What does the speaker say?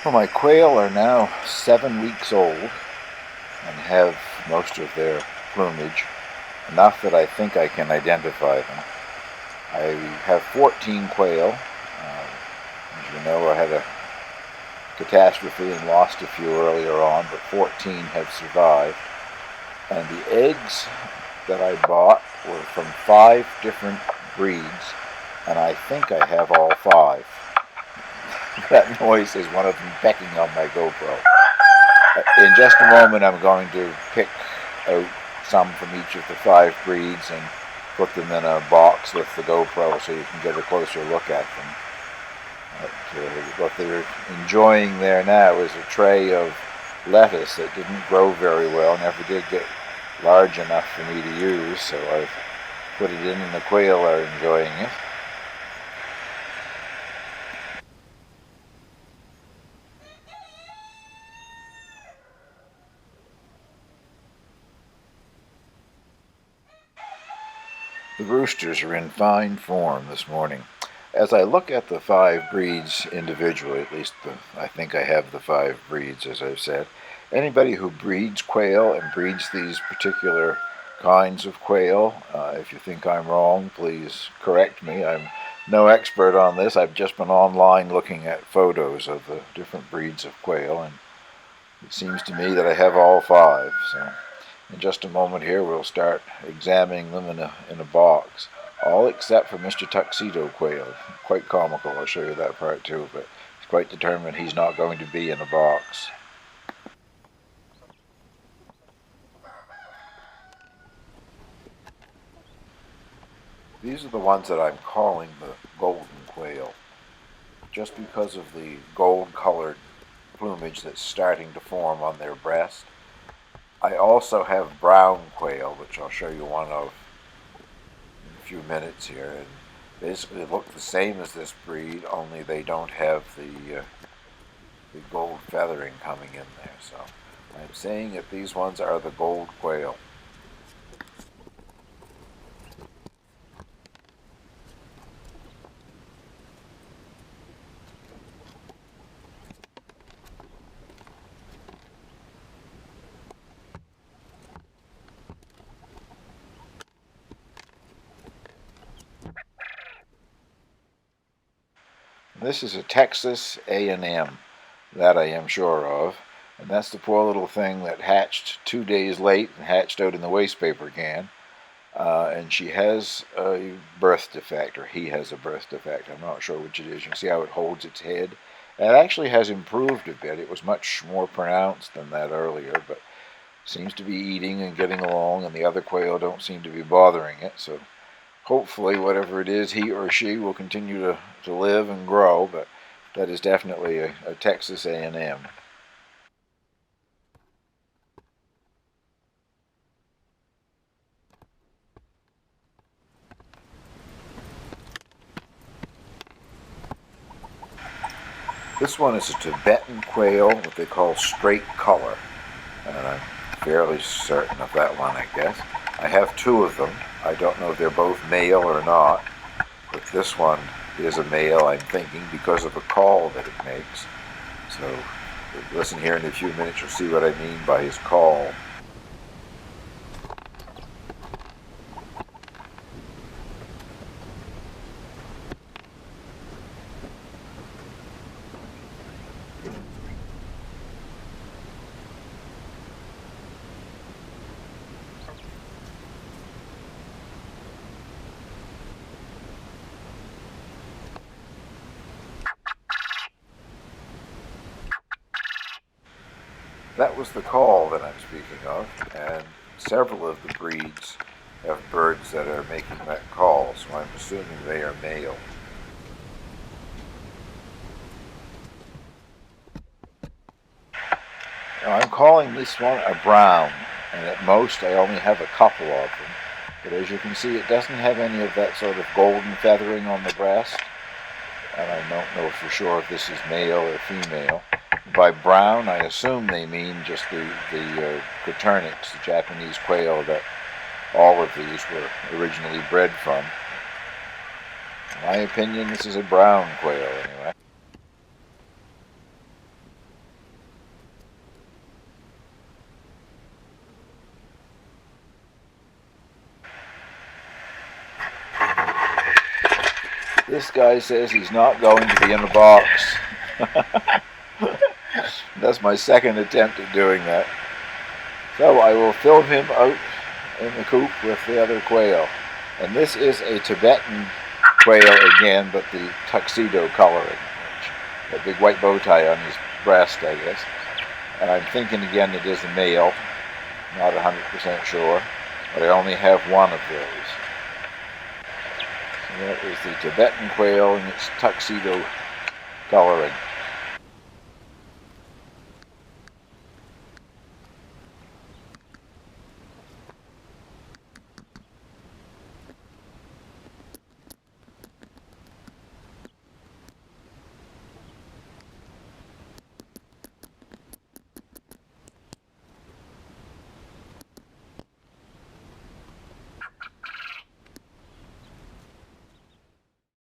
Well, my quail are now 7 weeks old and have most of their plumage, enough that I think I can identify them. I have 14 quail. As you know, I had a catastrophe and lost a few earlier on, but 14 have survived. And the eggs that I bought were from 5 different breeds, and I think I have all 5. That noise is one of them pecking on my GoPro. In just a moment, I'm going to pick out some from each of the 5 breeds and put them in a box with the GoPro so you can get a closer look at them. What they're enjoying there now is a tray of lettuce that didn't grow very well, never did get large enough for me to use, so I've put it in and the quail are enjoying it. The roosters are in fine form this morning. As I look at the 5 breeds individually, at least I think I have the 5 breeds, as I've said. Anybody who breeds quail and breeds these particular kinds of quail, if you think I'm wrong, please correct me. I'm no expert on this. I've just been online looking at photos of the different breeds of quail, and it seems to me that I have all 5. So in just a moment here, we'll start examining them in a box. All except for Mr. Tuxedo Quail. Quite comical, I'll show you that part too, but he's quite determined he's not going to be in a box. These are the ones that I'm calling the golden quail, just because of the gold-colored plumage that's starting to form on their breast. I also have brown quail, which I'll show you one of in a few minutes here, and basically look the same as this breed, only they don't have the gold feathering coming in there. So I'm saying that these ones are the gold quail. This is a Texas A&M, that I am sure of, and that's the poor little thing that hatched 2 days late and hatched out in the waste paper can. And she has a birth defect, or he has a birth defect. I'm not sure which it is. You can see how it holds its head. It actually has improved a bit. It was much more pronounced than that earlier, but seems to be eating and getting along, and the other quail don't seem to be bothering it. So hopefully, whatever it is, he or she will continue to live and grow, but that is definitely a Texas A&M. This one is a Tibetan quail, what they call straight color, and I'm fairly certain of that one, I guess. I have 2 of them. I don't know if they're both male or not, but this one is a male, I'm thinking, because of a call that it makes. So listen here in a few minutes, you'll see what I mean by his call. That was the call that I'm speaking of, and several of the breeds have birds that are making that call, so I'm assuming they are male. Now, I'm calling this one a brown, and at most I only have a couple of them. But as you can see, it doesn't have any of that sort of golden feathering on the breast, and I don't know for sure if this is male or female. By brown, I assume they mean just the Coturnix, the Japanese quail that all of these were originally bred from. In my opinion, this is a brown quail anyway. This guy says he's not going to be in a box. That's my second attempt at doing that. So I will film him out in the coop with the other quail. And this is a Tibetan quail again, but the tuxedo coloring. A big white bow tie on his breast, I guess. And I'm thinking again it is a male. Not 100% sure, but I only have one of those. So that is the Tibetan quail in its tuxedo coloring.